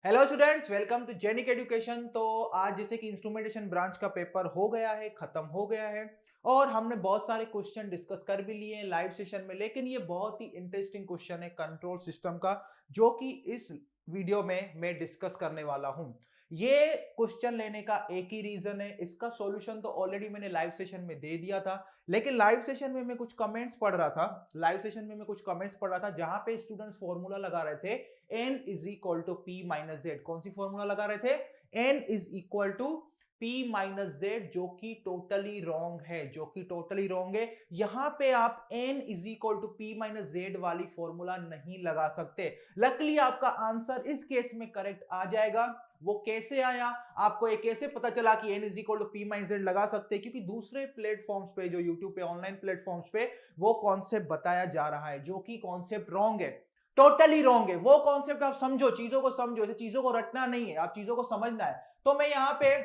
Hello students, welcome to Genic education. तो आज जैसे कि इंस्ट्रूमेंटेशन ब्रांच का पेपर हो गया है, खत्म हो गया है और हमने बहुत सारे क्वेश्चन डिस्कस कर भी लिए हैं लाइव सेशन में। लेकिन ये बहुत ही इंटरेस्टिंग क्वेश्चन है कंट्रोल सिस्टम का, जो कि इस वीडियो में मैं डिस्कस करने वाला हूं। ये क्वेश्चन लेने का एक ही रीजन है, इसका सॉल्यूशन तो ऑलरेडी मैंने लाइव सेशन में दे दिया था। लेकिन लाइव सेशन में मैं कुछ कमेंट्स पढ़ रहा था जहां पे स्टूडेंट्स फॉर्मूला लगा रहे थे n is equal to P minus Z. कौन सी फॉर्मूला लगा रहे थे? n is equal to P minus Z, जो कि टोटली रॉन्ग है। यहां पे आप n is equal to P minus Z वाली फॉर्मूला नहीं लगा सकते। लकली आपका आंसर इस केस में करेक्ट आ जाएगा। वो कैसे आया, आपको ये कैसे पता चला कि n is equal to P minus Z लगा सकते हैं? क्योंकि दूसरे प्लेटफॉर्म्स पे, जो यूट्यूब पे, ऑनलाइन प्लेटफॉर्म्स पे वो कॉन्सेप्ट बताया जा रहा है, जो कि कॉन्सेप्ट रॉन्ग है, टोटली रॉन्ग है। वो कॉन्सेप्ट आप समझो, चीजों को समझो, ऐसे चीजों को रटना नहीं है, आप चीजों को समझना है। तो मैं यहाँ पे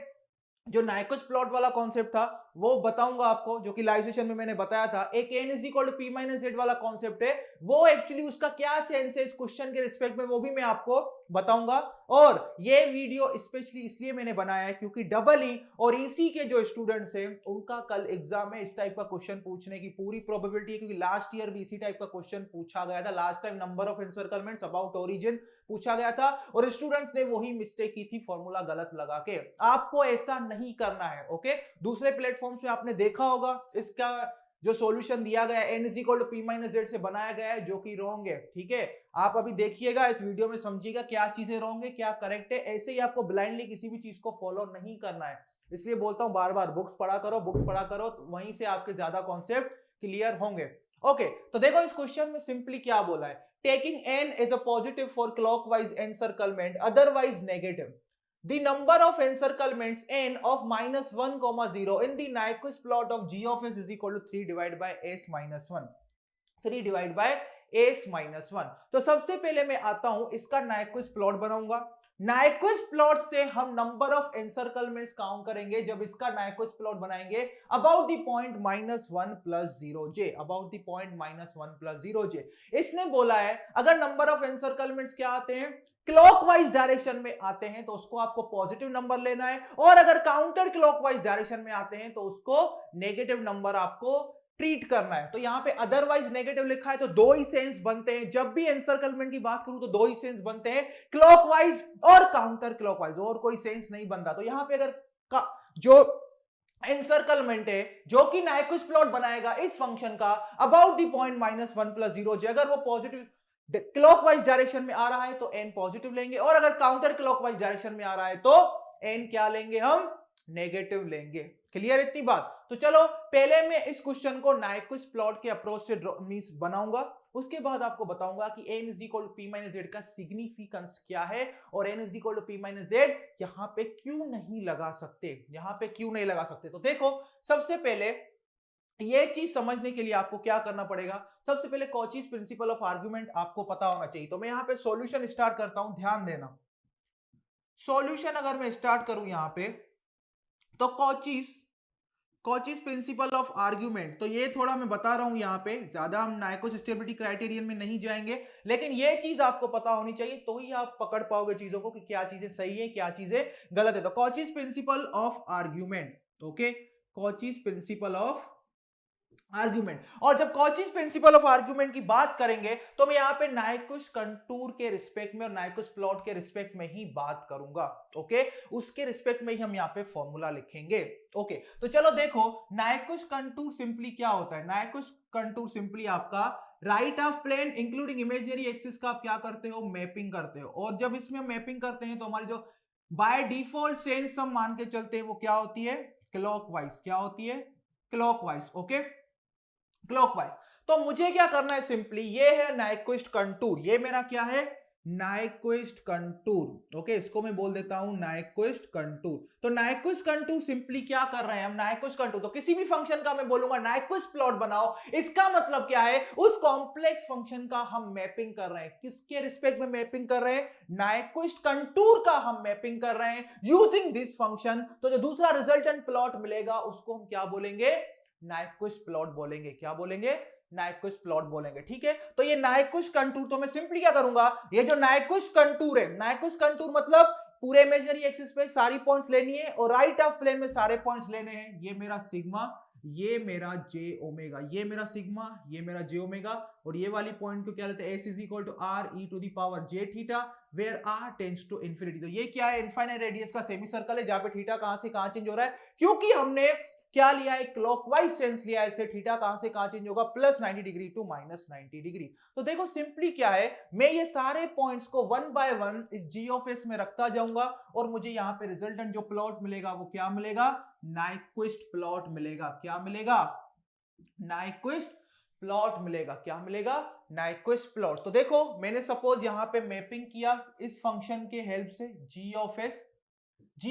जो नाइक्विस्ट प्लॉट वाला कॉन्सेप्ट था वो बताऊंगा आपको, जो कि लाइव सेशन में मैंने बताया था। एक n is equal to P minus Z वाला कॉन्सेप्ट है, वो एक्चुअली उसका क्या सेंस है इस क्वेश्चन के रिस्पेक्ट में, वो भी मैं आपको बताऊंगा। और ये वीडियो स्पेशली इसलिए मैंने बनाया है क्योंकि डबल ई और ईसी के जो स्टूडेंट्स हैं उनका कल एग्जाम में इस टाइप का क्वेश्चन पूछने की पूरी प्रोबेबिलिटी है, क्योंकि लास्ट ईयर भी इसी टाइप का क्वेश्चन पूछा गया था। Last time number of encirclements about origin पूछा गया था और स्टूडेंट्स ने वही मिस्टेक की थी, फॉर्मूला गलत लगा के। आपको ऐसा नहीं करना है, ओके। दूसरे प्लेटफॉर्म पे आपने देखा होगा इसका जो सॉल्यूशन दिया गया है n is equal to P minus Z से बनाया गया है, जो कि रॉन्ग है, ठीक है। आप अभी देखिएगा, इस वीडियो में समझिएगा क्या चीजें रॉन्ग है क्या करेक्ट है। ऐसे ही आपको ब्लाइंडली किसी भी चीज को फॉलो नहीं करना है, इसलिए बोलता हूं बार बार बुक्स पढ़ा करो, तो वहीं से आपके ज्यादा कॉन्सेप्ट क्लियर होंगे। ओके, तो देखो इस क्वेश्चन में सिंपली क्या बोला है। Taking n as a positive for clockwise encirclement, otherwise negative, the number of encirclements n of minus 1, 0 in the Nyquist plot of g of s is equal to 3 divided by s minus 1, 3 divided by s minus 1। तो सबसे पहले मैं आता हूं, इसका Nyquist plot बनाऊंगा। Nyquist plot से हम नंबर ऑफ एनसर्कलमेंट्स काउंट करेंगे जब इसका नाइक्विस्ट प्लॉट बनाएंगे about the point minus 1 plus 0 J, about the point minus 1 plus 0 जे। इसने बोला है अगर नंबर ऑफ एनसर्कलमेंट्स क्या आते हैं, क्लॉकवाइज डायरेक्शन में आते हैं, तो उसको आपको पॉजिटिव नंबर लेना है, और अगर काउंटर क्लॉकवाइज डायरेक्शन में आते हैं तो उसको नेगेटिव नंबर आपको ट्रीट करना है। तो यहां पे अदरवाइज नेगेटिव लिखा है तो दो ही सेंस बनते हैं। जब भी एनसर्कलमेंट की बात करूं तो दो ही सेंस बनते हैं, क्लॉकवाइज और काउंटर क्लॉकवाइज, और कोई सेंस नहीं बनता। तो यहां पे अगर जो एनसर्कलमेंट है जो कि नाइक्विस्ट प्लॉट बनाएगा इस फंक्शन का about the point minus 1 plus 0 जे, अगर वो पॉजिटिव क्लॉकवाइज डायरेक्शन में आ रहा है तो एन पॉजिटिव लेंगे, और अगर काउंटर क्लॉकवाइज डायरेक्शन में आ रहा है तो एन क्या लेंगे, हम नेगेटिव लेंगे। क्लियर इतनी बात? तो चलो पहले मैं इस क्वेश्चन को नाइक्विस्ट प्लॉट के अप्रोच से मींस बनाऊंगा, उसके बाद आपको बताऊंगा कि n is equal to P minus Z का सिग्निफिकेंस क्या है और n is equal to P minus Z यहां पे क्यों नहीं लगा सकते, तो देखो सबसे पहले ये चीज समझने के लिए आपको क्या करना पड़ेगा। सबसे पहले कॉचीज प्रिंसिपल ऑफ आर्गुमेंट आपको पता होना चाहिए। तो मैं यहां पे सॉल्यूशन स्टार्ट करता हूं, ध्यान देना। सॉल्यूशन अगर मैं स्टार्ट करूं यहां पे, तो कॉचीज प्रिंसिपल ऑफ आर्गुमेंट, तो ये थोड़ा मैं बता रहा हूं यहां पे, ज्यादा हम नाइक्विस्ट स्टेबिलिटी क्राइटेरियन में नहीं जाएंगे, लेकिन ये चीज आपको पता होनी चाहिए, तो ही आप पकड़ पाओगे चीजों को कि क्या चीजें सही है क्या चीजें गलत है। तो Cauchy's principle of argument, okay, Cauchy's principle of argument. और जब कॉचीज प्रिंसिपल ऑफ आर्गुमेंट की बात करेंगे तो मैं यहां पे नाइक्विस्ट कंटूर के रिस्पेक्ट में और नाइक्विस्ट प्लॉट के रिस्पेक्ट में ही बात करूंगा, ओके। उसके रिस्पेक्ट में ही हम यहां पे फॉर्मूला लिखेंगे, ओके। तो चलो देखो नाइक्विस्ट कंटूर सिंपली क्या होता है। नाइक्विस्ट कंटूर सिंपली आपका right of plane including imaginary axis का आप क्या करते हो, मैपिंग करते हो। और जब इसमें मैपिंग करते हैं तो हमारी जो बाय डिफॉल्ट सेंस हम मान के चलते हैं वो क्या होती है, क्लॉकवाइज। क्या होती है, क्लॉकवाइज, ओके, क्लॉकवाइज। तो मुझे क्या करना है, सिंपली ये है नाइक्विस्ट कंटूर, ये मेरा क्या है, नाइक्विस्ट कंटूर, ओके। इसको मैं बोल देता हूं नाइक्विस्ट कंटूर। तो नाइक्विस्ट कंटूर सिंपली क्या कर रहे हैं हम, नाइक्विस्ट कंटूर, तो किसी भी फंक्शन का मैं बोलूंगा नाइक्विस्ट प्लॉट बनाओ, इसका मतलब क्या है, उस कॉम्प्लेक्स फंक्शन का हम मैपिंग कर रहे हैं। किसके रिस्पेक्ट में मैपिंग कर रहे हैं, नाइक्विस्ट कंटूर का हम मैपिंग कर रहे हैं यूजिंग दिस फंक्शन। तो जो दूसरा रिजल्टेंट प्लॉट मिलेगा उसको हम क्या बोलेंगे, नाइक्विस्ट प्लॉट बोलेंगे। क्या बोलेंगे, नाइक्विस्ट प्लॉट बोलेंगे। ठीक है, तो ये नाइक्विस्ट कंटूर, तो मैं सिंपली क्या करूंगा, ये जो नाइक्विस्ट कंटूर है, नाइक्विस्ट कंटूर मतलब पूरे इमेजिनरी एक्सिस पे सारी पॉइंट्स लेनी है और राइट ऑफ प्लेन में सारे पॉइंट्स लेने हैं। ये मेरा सिग्मा, ये मेरा जे ओमेगा, ये मेरा सिग्मा, ये मेरा जे ओमेगा, और ये वाली पॉइंट को क्या लेते हैं, S is equal to R E to the power J theta, where R tends to infinity. तो ये क्या है, इनफाइनाइट रेडियस का सेमी सर्कल है, जहां पे थीटा कहां से कहां चेंज हो रहा है, क्योंकि हमने क्या लिया है, क्लॉकवाइज सेंस लिया है, इसलिए थीटा कहां से कहां चेंज होगा, plus 90 degree to minus 90 degree. तो देखो सिंपली क्या है, मैं ये सारे पॉइंट्स को वन बाय वन इस जी ऑफ एस में रखता जाऊंगा और मुझे यहाँ पे रिजल्टेंट जो प्लॉट मिलेगा वो क्या मिलेगा, नाइक्विस्ट प्लॉट मिलेगा। क्या मिलेगा, नाइक्विस्ट प्लॉट मिलेगा। क्या मिलेगा, नाइक्विस्ट प्लॉट। तो देखो मैंने सपोज यहां पे मैपिंग किया इस फंक्शन के हेल्प से, जी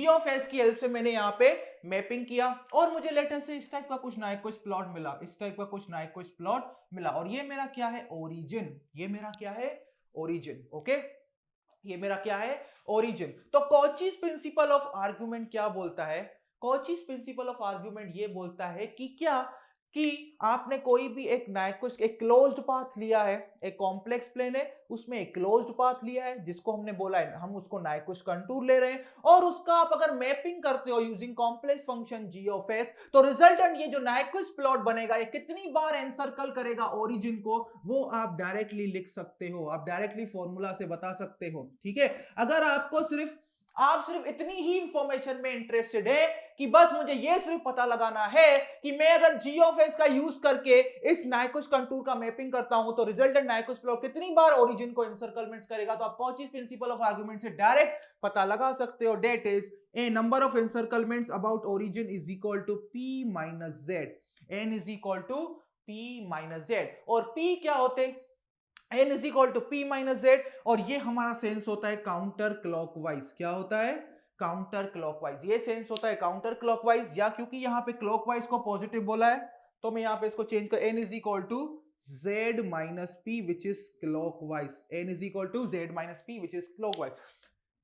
ऑफ एस की हेल्प से मैंने यहां पे मैपिंग किया और मुझे लेटर से इस टाइप का कुछ नाइक्विस्ट प्लॉट मिला, इस टाइप का कुछ नाइक्विस्ट प्लॉट मिला, और ये मेरा क्या है, ओरिजिन। ये मेरा क्या है, ओरिजिन। ओके, ये मेरा क्या है, ओरिजिन। तो कॉचीज प्रिंसिपल ऑफ आर्गुमेंट क्या बोलता है, कॉचीज प्रिंसिपल ऑफ आर्गुमेंट ये बोलता है कि क्या, कि आपने कोई भी एक नाइक्विस्ट, एक क्लोज्ड पाथ लिया है, एक कॉम्प्लेक्स प्लेन है, उसमें एक क्लोज्ड पाथ लिया है जिसको हमने बोला है, हम उसको नाइक्विस्ट कंटूर ले रहे हैं, और उसका आप अगर मैपिंग करते हो using complex function G of S, तो रिजल्टेंट ये जो नाइक्विस्ट प्लॉट बनेगा, ये कितनी बार एनसर्कल करेगा ओरिजिन को, वो आप डायरेक्टली लिख सकते हो, आप डायरेक्टली फॉर्मूला से बता सकते हो। ठीक है, अगर आपको आप सिर्फ इतनी ही इंफॉर्मेशन में इंटरेस्टेड है कि बस मुझे ये सिर्फ पता लगाना है कि मैं अगर जी ऑफ एस का यूज करके इस नाइक्विस्ट कंटूर का मैपिंग करता हूं तो रिजल्टेंट नाइक्विस्ट प्लॉट कितनी बार ओरिजिन को एनसर्कलमेंट्स करेगा, तो आप कॉचीज प्रिंसिपल ऑफ आर्गुमेंट से डायरेक्ट पता लगा सकते हो। That is a number of encirclements about origin is equal to P minus Z, N is equal to P minus Z, और पी क्या होते हैं, n is equal to P minus Z, और ये हमारा सेंस होता है काउंटर क्लॉकवाइज। क्या होता है, काउंटर क्लॉकवाइज। ये सेंस होता है काउंटर क्लॉकवाइज, या क्योंकि यहां पे क्लॉकवाइज को पॉजिटिव बोला है तो मैं यहां पे इसको चेंज कर, n is equal to Z minus P which is clockwise, n is equal to Z minus P which is clockwise.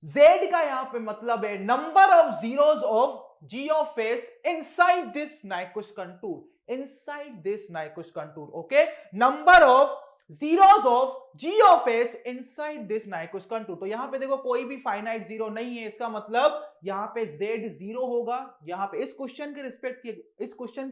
z का यहां पे मतलब है number of zeros of g of s inside this Nyquist contour, inside this Nyquist contour. Okay, number of zeros of g of s inside this Nyquist contour. तो यहां पे देखो कोई भी फाइनाइट जीरो नहीं है, इसका मतलब यहां पे z जीरो होगा। यहां पे इस क्वेश्चन के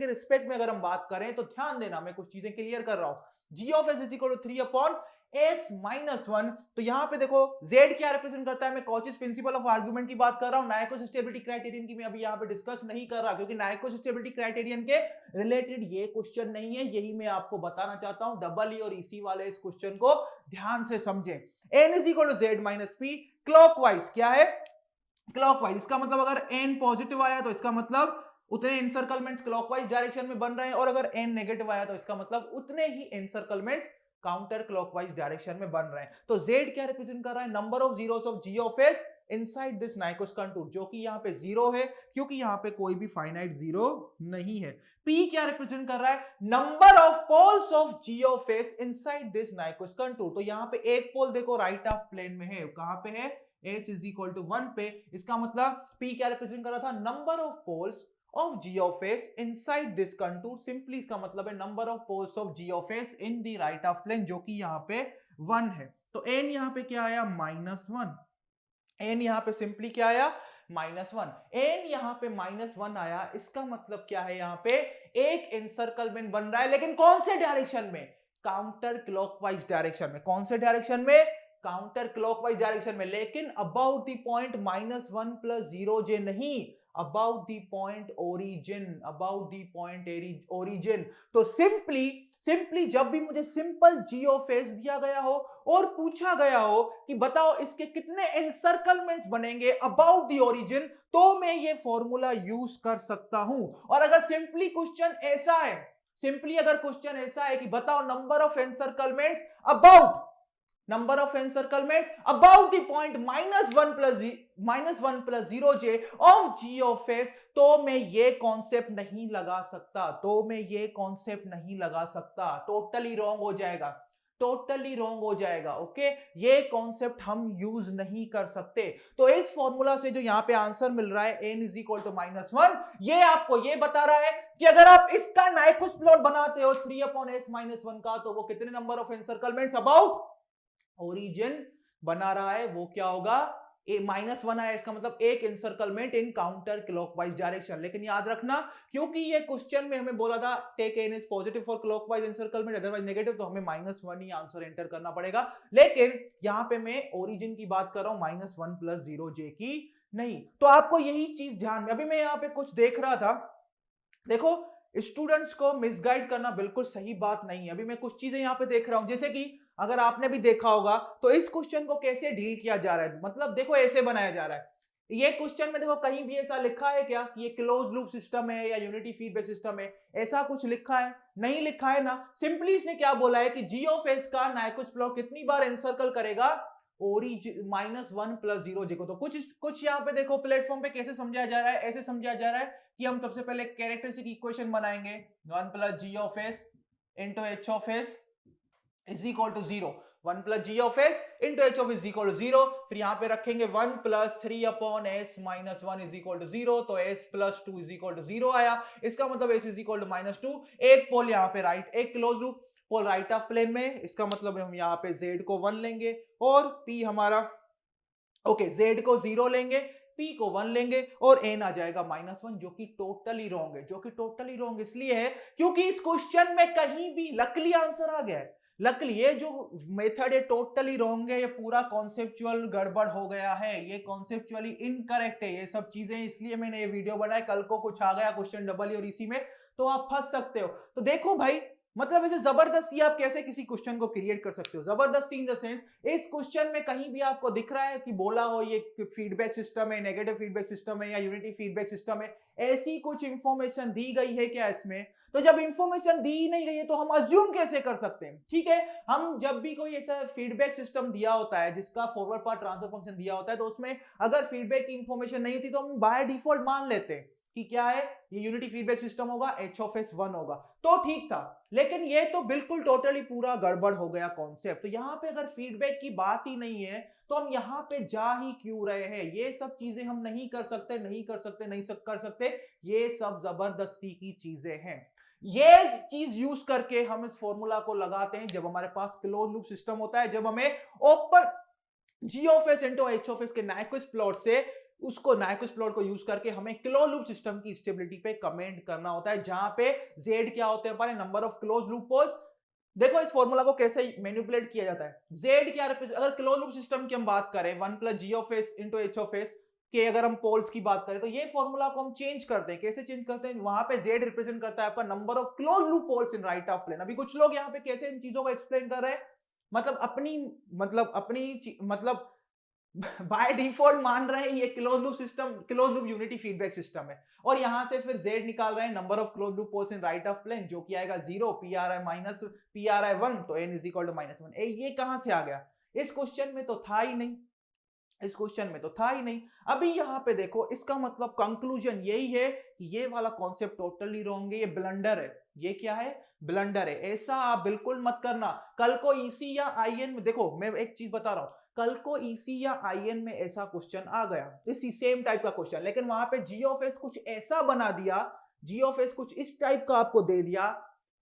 रिस्पेक्ट में अगर हम बात करें तो ध्यान देना, मैं कुछ चीजें क्लियर कर रहा हूं। g of s is equal to 3 upon s minus 1, तो यहां पे देखो z क्या रिप्रेजेंट करता है, मैं कॉचीज प्रिंसिपल ऑफ आर्गुमेंट की बात कर रहा हूं, नाइक्विस्ट स्टेबिलिटी क्राइटेरियन की मैं अभी यहां पे डिस्कस नहीं कर रहा, क्योंकि नाइक्विस्ट स्टेबिलिटी क्राइटेरियन के रिलेटेड ये क्वेश्चन नहीं है, यही मैं आपको बताना चाहता हूं। डबल ई और ईसी वाले इस क्वेश्चन को ध्यान से समझें। n is equal to Z minus P, clockwise क्या है, क्लॉकवाइज, इसका मतलब अगर n पॉजिटिव आया तो इसका मतलब उतने एनसर्कलमेंट्स क्लॉकवाइज डायरेक्शन में बन रहे हैं, और अगर n नेगेटिव आया तो इसका मतलब उतने ही एनसर्कलमेंट्स काउंटर क्लॉकवाइज डायरेक्शन में बन रहे हैं। तो z क्या रिप्रेजेंट कर रहा है, number of zeros of g of s inside this Nyquist contour, जो कि यहां पे जीरो है क्योंकि यहां पे कोई भी फाइनाइट जीरो नहीं है। p क्या रिप्रेजेंट कर रहा है, number of poles of g of s inside this Nyquist contour. तो यहां पे एक पोल देखो राइट ऑफ प्लेन में है, कहां पे है, s इज इक्वल टू 1 पे, इसका मतलब p क्या रिप्रेजेंट कर रहा था, number of poles of g of s inside this contour, simply इसका मतलब है number of poles of g of s in the right of plane, जो कि यहां पे 1 है। तो n यहां पे क्या आया, -1, n यहां पे सिंपली क्या आया, -1, n यहां पे -1 आया, इसका मतलब क्या है, यहां पे एक एनसर्कलमेंट बन रहा है, लेकिन कौन से डायरेक्शन में, काउंटर क्लॉकवाइज डायरेक्शन में। कौन से डायरेक्शन में, काउंटर क्लॉकवाइज डायरेक्शन में, लेकिन अबाउट द पॉइंट -1 + 0j नहीं, about the point origin, about the point origin. तो सिंपली जब भी मुझे सिंपल g ऑफ s दिया गया हो और पूछा गया हो कि बताओ इसके कितने एनसर्कलमेंट्स बनेंगे अबाउट द ओरिजिन, तो मैं ये फॉर्मूला यूज कर सकता हूं। और अगर सिंपली क्वेश्चन ऐसा है, सिंपली अगर क्वेश्चन ऐसा है कि बताओ number of encirclements about, number of encirclements about the point -1 + 0j of g of s, तो मैं ये कॉन्सेप्ट नहीं लगा सकता, टोटली रॉन्ग हो जाएगा। टोटली रॉन्ग हो जाएगा। ओके, ये कॉन्सेप्ट हम यूज नहीं कर सकते। तो इस फॉर्मूला से जो यहां पे आंसर मिल रहा है n इज इक्वल टू -1, ये आपको ये बता रहा है कि अगर आप इसका नाइकुस प्लॉट बनाते हो 3/s-1 का, तो वो कितने number of encirclements about origin बना रहा है, वो क्या होगा, -1 आया, इसका मतलब एक एनसर्कलमेंट इन काउंटर क्लॉकवाइज डायरेक्शन। लेकिन याद रखना, क्योंकि ये क्वेश्चन में हमें बोला था take N is positive for clockwise encirclement otherwise negative, तो हमें -1 ही आंसर एंटर करना पड़ेगा। लेकिन यहां पे मैं ओरिजिन की बात कर रहा हूं, -1 + 0j की नहीं। तो आपको यही चीज ध्यान में, अभी मैं यहां पे कुछ देख रहा था, देखो स्टूडेंट्स को मिसगाइड करना बिल्कुल सही बात नहीं है। अभी मैं कुछ चीजें यहां पे देख रहा हूं, जैसे कि अगर आपने भी देखा होगा तो इस क्वेश्चन को कैसे डील किया जा रहा है, मतलब देखो ऐसे बनाया जा रहा है। ये क्वेश्चन में देखो कहीं भी ऐसा लिखा है क्या कि ये क्लोज लूप सिस्टम है या यूनिटी फीडबैक सिस्टम है, ऐसा कुछ लिखा है? नहीं लिखा है ना। सिंपली इसने क्या बोला है कि जी ऑफ एस का नाइकुस प्लॉट कितनी बार एनसर्कल करेगा, ओरिजिन -1 + 0j को। तो कुछ यहाँ पे देखो प्लेटफॉर्म पे कैसे समझाया जा रहा है, ऐसे समझाया जा रहा है कि हम सबसे पहले कैरेक्टरिस्टिक इक्वेशन बनाएंगे, 1 + g of s into h of s is equal to 0, 1 + g of s into h of s is equal to 0। फिर यहाँ पे रखेंगे 1 + 3/s-1 इज इक्वल टू 0, तो s + 2 इज इक्वल टू 0 आया। इसका मतलब s इज इक्वल टू -2। एक पोल यहाँ पे राइट, एक close loop pole right of plane में, इसका मतलब हम यहाँ पे z को 1 लेंगे और p हमारा ओके z को 0 लेंगे, p को 1 लेंगे और n आ जाएगा -1, जो कि टोटली रॉन्ग है। जो कि टोटली रॉन्ग इसलिए है क्योंकि इस क्वेश्चन में कहीं भी लकली आंसर आ गया है। लकली ये जो मेथड है टोटली रॉन्ग है, ये पूरा कॉन्सेप्चुअल गड़बड़ हो गया है, ये कॉन्सेप्चुअली इनकरेक्ट है ये सब चीजें, इसलिए मैंने ये वीडियो बनाया। कल को कुछ आ गया क्वेश्चन डबल और इसी में, तो आप फंस सकते हो। तो देखो भाई, मतलब ऐसे जबरदस्ती आप कैसे किसी क्वेश्चन को क्रिएट कर सकते हो, जबरदस्ती इन द सेंस इस क्वेश्चन में कहीं भी आपको दिख रहा है कि बोला हो ये फीडबैक सिस्टम है, नेगेटिव फीडबैक सिस्टम है या यूनिटी फीडबैक सिस्टम है, ऐसी कुछ इंफॉर्मेशन दी गई है क्या इसमें? तो जब इंफॉर्मेशन दी नहीं गई है तो हम अज्यूम कैसे कर सकते हैं? ठीक है, हम जब भी कोई ऐसा फीडबैक सिस्टम दिया होता है जिसका फॉरवर्ड पाथ ट्रांसफर फंक्शन दिया होता है, तो उसमें अगर फीडबैक की इंफॉर्मेशन नहीं होती तो हम बाय डिफॉल्ट मान लेते हैं कि क्या है, ये यूनिटी फीडबैक सिस्टम होगा, h ऑफ s 1 होगा, तो ठीक था। लेकिन ये तो बिल्कुल टोटली पूरा गड़बड़ हो गया कॉन्सेप्ट। तो यहाँ पे अगर फीडबैक की बात ही नहीं है तो हम यहाँ पे जा ही क्यों रहे हैं? ये सब चीजें हम नहीं कर सकते, नहीं कर सकते, नहीं कर सकते, ये सब जबरदस्ती की चीजें हैं। ये चीज यूज करके हम इस फॉर्मूला को लगाते हैं जब हमारे पास क्लोज लूप सिस्टम होता है, जब हमें open g of s into h of s के नाइकुस प्लॉट से उसको नाइकुस प्लॉट को यूज करके हमें क्लोज लूप सिस्टम की स्टेबिलिटी पे कमेंट करना होता है, जहां पे z क्या होते हैं हमारे number of close loop poles. देखो इस फॉर्मूला को कैसे मैनिपुलेट किया जाता है, z क्या रिप्रेजेंट, अगर क्लोज लूप सिस्टम की हम बात करें 1 + g of s into h of s के अगर हम पोल्स की बात करें, तो ये फॉर्मूला को हम चेंज करते हैं। कैसे चेंज करते हैं? वहां पे z रिप्रेजेंट करता है आपका number of close loop poles in right of plane. अभी कुछ लोग यहाँ पे कैसे इन चीजों को एक्सप्लेन कर रहे हैं, मतलब अपनी मतलब बाय डिफॉल्ट मान रहे हैं ये close loop system, close loop unity feedback system है, और यहां से फिर z निकाल रहे हैं number of close loop poles in right of plane, जो कि आएगा 0, PRI 1, तो n इज इक्वल टू -1। ये कहां से आ गया? इस क्वेश्चन में तो था ही नहीं, इस क्वेश्चन में तो था ही नहीं। अभी यहां पे देखो, इसका मतलब कंक्लूजन यही है कि ये वाला कॉन्सेप्ट टोटली रॉन्ग है, ये ब्लंडर है। ये क्या है? ब्लंडर है। ऐसा आप बिल्कुल मत करना। कल को ईसी या आईएन में, देखो मैं एक चीज बता रहा हूं, कल को ईसी या आईएन में ऐसा क्वेश्चन आ गया, इसी सेम टाइप का क्वेश्चन, लेकिन वहां पे जी ऑफ एस कुछ ऐसा बना दिया, जी ऑफ एस कुछ इस टाइप का आपको दे दिया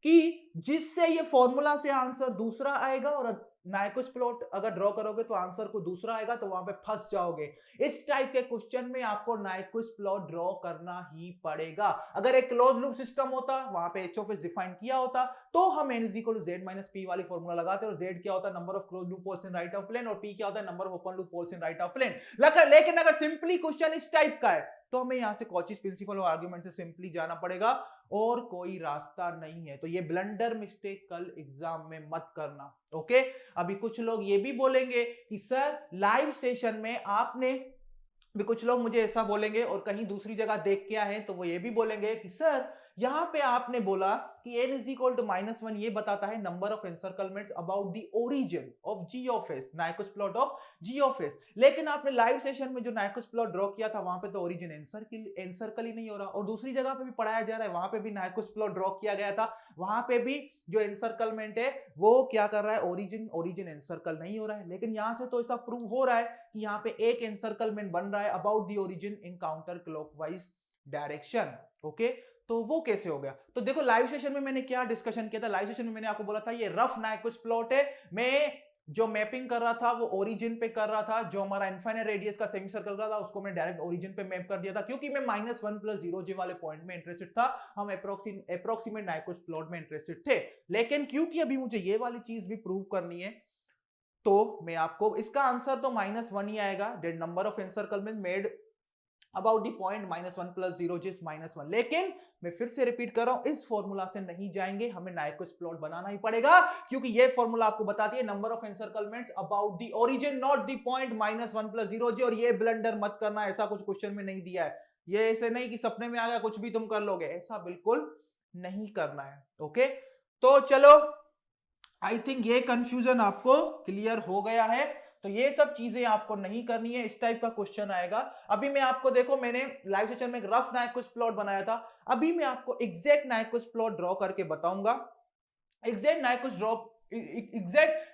कि जिससे ये फॉर्मूला से आंसर दूसरा आएगा, और नाइकुस प्लॉट अगर ड्रॉ करोगे तो आंसर को दूसरा आएगा, तो वहां पे फंस जाओगे। इस टाइप के क्वेश्चन में आपको नाइकुस प्लॉट ड्रॉ करना ही पड़ेगा। अगर एक क्लोज लूप सिस्टम होता, वहां पे h ऑफ s डिफाइन किया होता, तो हम n is equal to z minus p वाली फॉर्मूला लगाते, और z क्या होता है? Number of close loop poles in right of plane, और p क्या होता है? Number of open loop poles in right of plane. लेकिन अगर सिंपली क्वेश्चन इस टाइप का है, तो हमें यहां से कॉचीज प्रिंसिपल और आर्गुमेंट से सिंपली जाना पड़ेगा, और कोई रास्ता नहीं है। तो ये ब्लंडर मिस्टेक कल एग्जाम में मत करना, ओके? अभी कुछ लोग ये भी बोलेंगे कि सर लाइव सेशन में आपने भी कुछ लोग मुझे ऐसा बोलेंगे और कहीं दूसरी जगह देख के आए तो वो ये भी बोलेंगे कि सर यहां पे आपने बोला कि n इज इक्वल टू -1 ये बताता है number of encirclements about the origin of g of s, Nyquist plot of g of s। लेकिन आपने लाइव सेशन में जो नाइक्विस्ट प्लॉट ड्रॉ किया था वहां पे तो ओरिजिन एनसर्कल ही नहीं हो रहा, और दूसरी जगह पे भी पढ़ाया जा रहा है वहां पे भी नाइक्विस्ट प्लॉट ड्रॉ किया गया था, वहां पे भी जो एनसर्कलमेंट है वो क्या कर रहा है, ओरिजिन एनसर्कल नहीं हो रहा है। लेकिन यहां से तो ऐसा प्रूव हो रहा है कि यहाँ पे एक एनसर्कलमेंट बन रहा है about the origin in counter clockwise direction. Okay, तो वो कैसे हो गया? तो देखो लाइव सेशन में मैंने क्या डिस्कशन किया था, लाइव सेशन में मैंने आपको बोला था ये रफ नाइक्विस्ट प्लॉट है, मैं जो मैपिंग कर रहा था वो ओरिजिन पे कर रहा था, जो हमारा इनफाइनाइट रेडियस का सेमी सर्कल का था उसको मैं डायरेक्ट ओरिजिन पे मैप कर दिया था, क्योंकि मैं -1 + 0j वाले पॉइंट में इंटरेस्टेड था, हम अप्रोक्सीमेट नाइक्विस्ट प्लॉट में इंटरेस्टेड थे। लेकिन क्योंकि अभी मुझे ये वाली चीज भी प्रूव करनी है तो मैं आपको इसका आंसर तो -1 ही आएगा, that number of encirclement made about the point -1 + 0j is -1। लेकिन मैं फिर से रिपीट कर रहा हूं, इस फॉर्मूला से नहीं जाएंगे, हमें नाइक्विस्ट प्लॉट बनाना ही पड़ेगा, क्योंकि ये फॉर्मूला आपको बताती है number of encirclements about the origin, not the point -1 + 0j। और ये ब्लंडर मत करना, ऐसा कुछ क्वेश्चन में नहीं दिया है, ये ऐसे नहीं कि सपने में आ गया कुछ भी तुम कर लोगे, ऐसा बिल्कुल नहीं करना है। ओके, तो चलो आई थिंक ये कंफ्यूजन आपको क्लियर हो गया है। तो ये सब चीजें आपको नहीं करनी है, इस टाइप का क्वेश्चन आएगा। अभी मैं आपको देखो, मैंने लाइव सेशन में एक रफ नाइक्विस्ट प्लॉट बनाया था, अभी मैं आपको एग्जैक्ट नाइक्विस्ट प्लॉट ड्रॉ करके बताऊंगा। एग्जैक्ट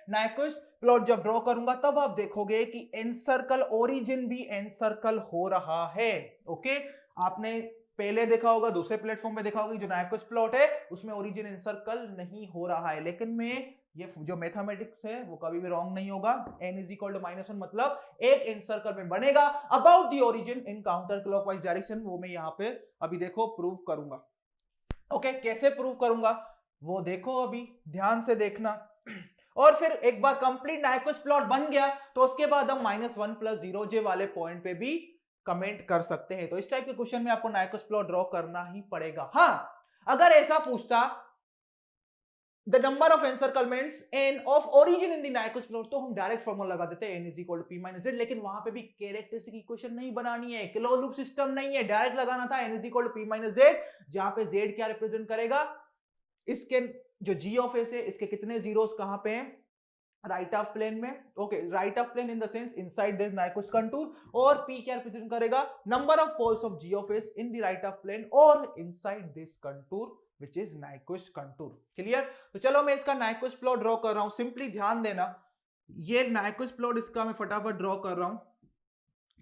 नाइक्विस्ट प्लॉट जब ड्रॉ करूंगा तब आप देखोगे कि एनसर्कल ओरिजिन भी एनसर्कल हो रहा है। ओके, आपने पहले देखा होगा, दूसरे प्लेटफॉर्म पे देखा होगा, जो नाइक्विस्ट प्लॉट है उसमें ओरिजिन एनसर्कल नहीं हो रहा है। लेकिन मैं ये जो मैथमेटिक्स है वो कभी भी रॉन्ग नहीं होगा, n इज इक्वल टू -1 मतलब एक एनसर्कल में बनेगा about the origin in counter clockwise direction, वो मैं यहाँ पे अभी देखो प्रूव करूंगा। ओके, कैसे प्रूव करूंगा वो देखो, अभी ध्यान से देखना। और फिर एक बार कंप्लीट नाइक्विस्ट प्लॉट बन गया तो उसके बाद हम -1 + 0j वाले पॉइंट पे भी कमेंट कर सकते हैं। तो इस टाइप के क्वेश्चन में आपको नाइक्विस्ट प्लॉट ड्रॉ करना ही पड़ेगा। हाँ, अगर ऐसा पूछता the number of encirclements n of origin in the Nyquist plot, तो हम डायरेक्ट फॉर्मूला लगा देते n = p - z। लेकिन वहां पे भी कैरेक्टरिस्टिक इक्वेशन नहीं बनानी है, क्लोज लूप सिस्टम नहीं है, डायरेक्ट लगाना था n = p - z, जहां पे z क्या रिप्रेजेंट करेगा, इसके जो g ऑफ s है इसके कितने जीरोस कहां पे हैं, राइट ऑफ प्लेन में। Okay, right of plane in the sense inside this Nyquist contour, और p क्या रिप्रेजेंट करेगा, number of poles of g of s in the right of plane और inside this contour which is Nyquist contour. Clear? तो चलो मैं इसका Nyquist plot draw कर रहा हूं, सिंपली ध्यान देना, ये नाइक्विस्ट प्लॉट इसका मैं फटाफट ड्रॉ कर रहा हूं।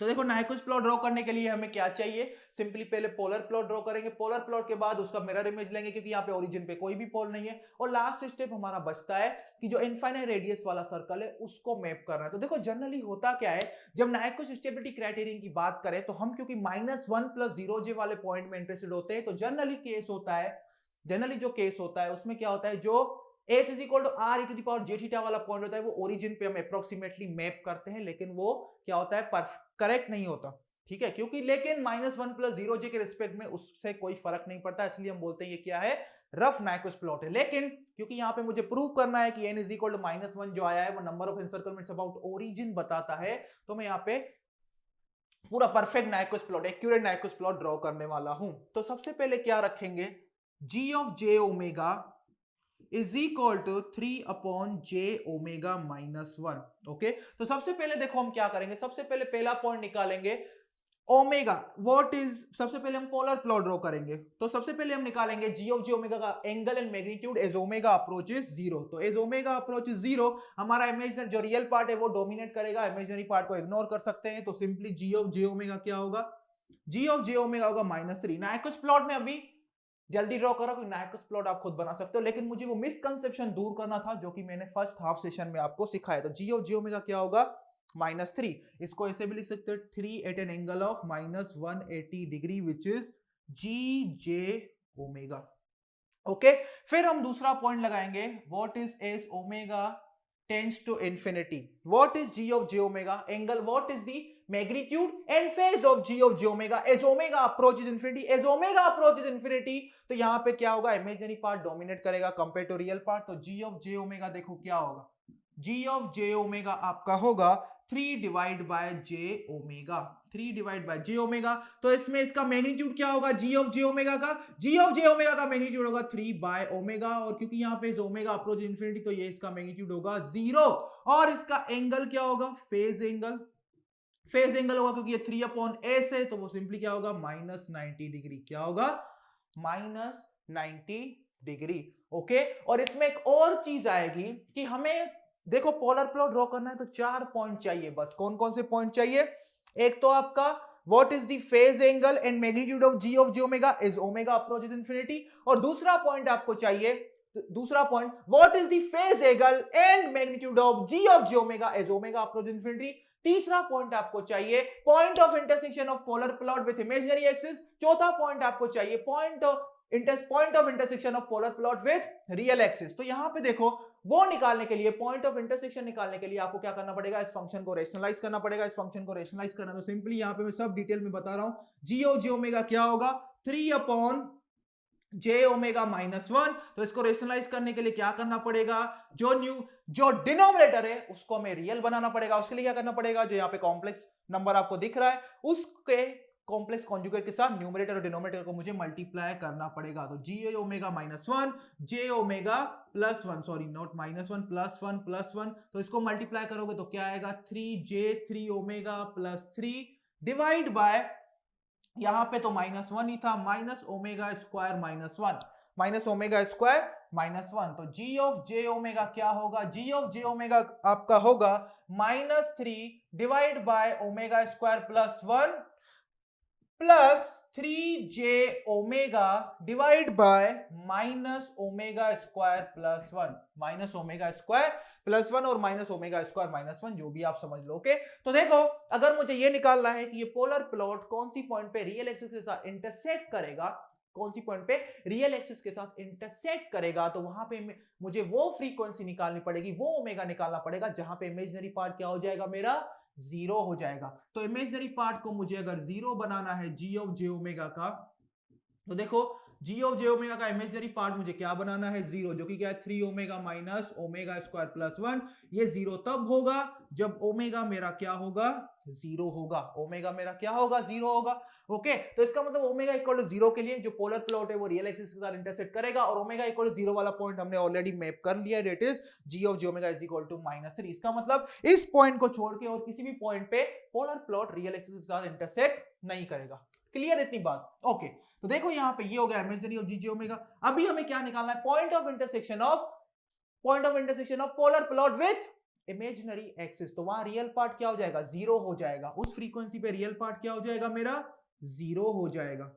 तो देखो नाइक्विस्ट प्लॉट ड्रॉ करने के लिए हमें क्या चाहिए, सिंपली पहले पोलर प्लॉट ड्रॉ करेंगे, पोलर प्लॉट के बाद उसका मिरर इमेज लेंगे, क्योंकि यहाँ पे ओरिजिन पे कोई भी पोल नहीं है, और लास्ट स्टेप हमारा बचता है कि जो इनफाइनाइट रेडियस वाला सर्कल है उसको मैप करना है। तो देखो जनरली होता क्या है, जब नाइक्विस्ट स्टेबिलिटी क्राइटेरियन की बात करें तो हम क्योंकि -1 + 0j वाले पॉइंट में इंटरेस्टेड होते हैं, तो जनरली जो केस होता है उसमें क्या होता है, जो s = r e⁻j वाला पॉइंट होता है वो ओरिजिन पे हम अप्रोक्सीमेटली मैप करते हैं, लेकिन वो क्या होता है, करेक्ट नहीं होता। ठीक है, क्योंकि लेकिन -1 + 0j के रिस्पेक्ट में उससे कोई फर्क नहीं पड़ता, इसलिए हम बोलते हैं ये क्या है, रफ नाइक्विस्ट प्लॉट है। लेकिन क्योंकि यहाँ पे मुझे प्रूव करना है कि n = -1 जो आया है वो number of encirclements about origin बताता है, तो मैं यहाँ पे पूरा perfect Nyquist plot, accurate Nyquist plot draw करने वाला हूं। तो सबसे पहले क्या रखेंगे, g of j omega is equal to 3/j omega -1। Okay, तो सबसे पहले देखो हम क्या करेंगे, सबसे पहले पहला पॉइंट निकालेंगे ओमेगा, व्हाट इज, सबसे पहले हम पोलर प्लॉट ड्रॉ करेंगे। तो सबसे पहले हम निकालेंगे g of j omega का angle and magnitude as omega approaches 0। तो एज ओमेगा अप्रोचेस 0 हमारा इमेजिनरी जो रियल पार्ट है वो डोमिनेट करेगा, इमेजिनरी पार्ट को इग्नोर कर सकते हैं। तो simply g of j omega क्या होगा, g of j omega होगा -3। नाइक्विस्ट प्लॉट में अभी जल्दी ड्रॉ करो, क्योंकि नाइक्विस्ट प्लॉट आप खुद बना सकते हो, लेकिन मुझे वो मिसकंसेप्शन दूर करना था जो कि मैंने फर्स्ट हाफ सेशन में आपको सिखाया। तो g of j omega क्या होगा, -3। इसको ऐसे भी लिख सकते हो 3 at an angle of -180 degree which is gj omega. Okay, फिर हम दूसरा पॉइंट लगाएंगे, what is as omega tends to infinity, what is g of j omega angle, what is the magnitude and phase of g of j omega as omega approaches infinity, as omega approaches infinity। तो यहां पे क्या होगा, imaginary part dominate करेगा compare to real part. तो g of j omega देखो क्या होगा, g of j omega आपका होगा 3 divide by J omega, 3 divide by J omega. तो इसमें इसका मैग्नीट्यूड क्या होगा, जी ऑफ जे ओमेगा का, जी ऑफ जे ओमेगा का मैग्नीट्यूड होगा 3 बाय ओमेगा, और क्योंकि यहाँ पे ओमेगा अप्रोच इन्फिनिटी तो ये इसका मैग्नीट्यूड होगा 0, और इसका एंगल क्या होगा, फेज एंगल, फेज एंगल होगा क्योंकि ये 3/s है, तो वो सिंपली क्या होगा, -90 डिग्री, क्या होगा, -90 डिग्री। ओके, और इसमें एक और चीज आएगी कि हमें देखो पोलर प्लॉट ड्रॉ करना है तो 4 पॉइंट चाहिए बस। कौन कौन से पॉइंट चाहिए, एक तो आपका what is the phase angle and magnitude of G omega is omega approaches infinity, और दूसरा पॉइंट आपको चाहिए, दूसरा point what is the phase angle and magnitude of G omega is omega approaches infinity. तीसरा पॉइंट आपको चाहिए point of intersection of polar plot with imaginary axis. चौथा point आपको चाहिए point of intersection of polar plot with real axis. तो यहां पे देखो वो निकालने के लिए, पॉइंट ऑफ इंटरसेक्शन निकालने के लिए आपको क्या करना पड़ेगा, इस फंक्शन को रेशनलाइज करना पड़ेगा। इस फंक्शन को रेशनलाइज करना तो सिंपली यहां पे मैं सब डिटेल में बता रहा हूं, जी ओमेगा क्या होगा, 3/j ओमेगा -1। तो इसको रेशनलाइज करने के लिए क्या करना पड़ेगा, जो डिनोमिनेटर है उसको हमें रियल बनाना पड़ेगा। उसके लिए क्या करना पड़ेगा, जो यहाँ पे कॉम्प्लेक्स नंबर आपको दिख रहा है उसके कॉम्प्लेक्स कॉन्जुगेट के साथ न्यूमरेटर और डिनोमिनेटर को मुझे मल्टीप्लाई करना पड़ेगा। तो G omega -1 j omega +1, sorry not -1 +1 तो इसको मल्टीप्लाई करोगे तो क्या आएगा, 3 ओमेगा +3 डिवाइड बाय, यहां पे तो -1 ही था, माइनस ओमेगा स्क्वायर -1, तो जी ऑफ जे ओमेगा क्या होगा, जी ऑफ जे ओमेगा आपका होगा -3 divide by omega square +1 plus 3j omega divide by -omega square +1, -omega square +1 और -ओमेगा स्क्वायर -1, जो भी आप समझ लो। ओके, तो देखो अगर मुझे ये निकालना है कि ये पोलर प्लॉट कौन सी पॉइंट पे रियल एक्सिस के साथ इंटरसेक्ट करेगा, कौन सी पॉइंट पे रियल एक्सिस के साथ इंटरसेक्ट करेगा, तो वहां पे मुझे वो फ्रीक्वेंसी निकालनी पड़ेगी, वो ओमेगा निकालना पड़ेगा जहां पे इमेजिनरी पार्ट क्या हो जाएगा, मेरा 0 हो जाएगा। तो इमेजिनरी पार्ट को मुझे अगर 0 बनाना है जी ऑफ जे ओमेगा का, तो देखो जी ऑफ जे ओमेगा का इमेजिनरी पार्ट मुझे क्या बनाना है, 0, जो कि क्या है 3 ओमेगा माइनस ओमेगा स्क्वायर +1। ये 0 तब होगा जब ओमेगा मेरा क्या होगा, 0 होगा, ओमेगा मेरा क्या होगा, 0 होगा। ओके, तो इसका मतलब ओमेगा इक्वल टू 0 के लिए जो पोलर प्लॉट है वो रियल एक्सिस के साथ इंटरसेक्ट करेगा, और ओमेगा इक्वल टू 0 वाला पॉइंट हमने ऑलरेडी मैप कर लिया, that is G of J omega is equal to -3। इसका मतलब इस पॉइंट को छोड़ के और किसी भी पॉइंट पे पोलर प्लॉट रियल एक्सिस के साथ इंटरसेक्ट नहीं करेगा। क्लियर इतनी बात? ओके, तो देखो यहां पे ये हो गया imaginary of G J omega. अभी हमें क्या निकालना है, point of intersection of polar plot with imaginary axis. तो वहां रियल पार्ट क्या हो जाएगा, 0 हो जाएगा, उस फ्रीक्वेंसी पे रियल पार्ट क्या हो जाएगा, मेरा 0 हो जाएगा।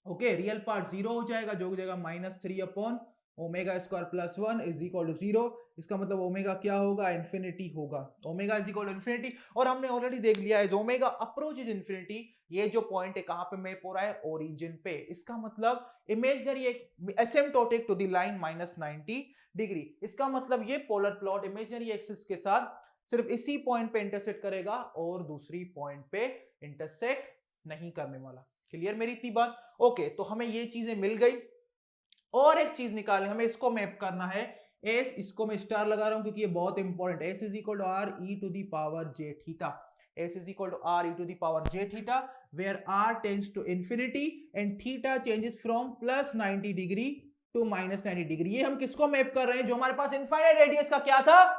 ओके, रियल पार्ट 0 हो जाएगा, जो हो जाएगा -3 omega square +1 is equal to 0। इसका मतलब ओमेगा क्या होगा, इंफिनिटी होगा, omega is equal to infinity. और हमने ऑलरेडी देख लिया है ओमेगा अप्रोचेस इंफिनिटी, ये जो पॉइंट है कहां पे मैप हो रहा है, ओरिजिन पे। इसका मतलब imaginary asymptotic to the line -90 degree. इसका मतलब ये पोलर प्लॉट इमेजिनरी एक्सिस के साथ सिर्फ इसी पॉइंट पे इंटरसेक्ट करेगा और दूसरी पॉइंट पे इंटरसेक्ट नहीं करने वाला। क्लियर मेरी इतनी बात? ओके, तो हमें ये चीजें मिल गई। और एक चीज निकालनी, हमें इसको मैप करना है, एस, इसको मैं स्टार लगा रहा हूं क्योंकि ये बहुत इंपॉर्टेंट है। S is equal to R E to the power J theta, S is equal to R E to the power J theta, where R tends to infinity and theta changes from +90 degree to -90 degree. ये हम किसको map कर रहे हैं, जो हमारे पास infinite radius का क्या था,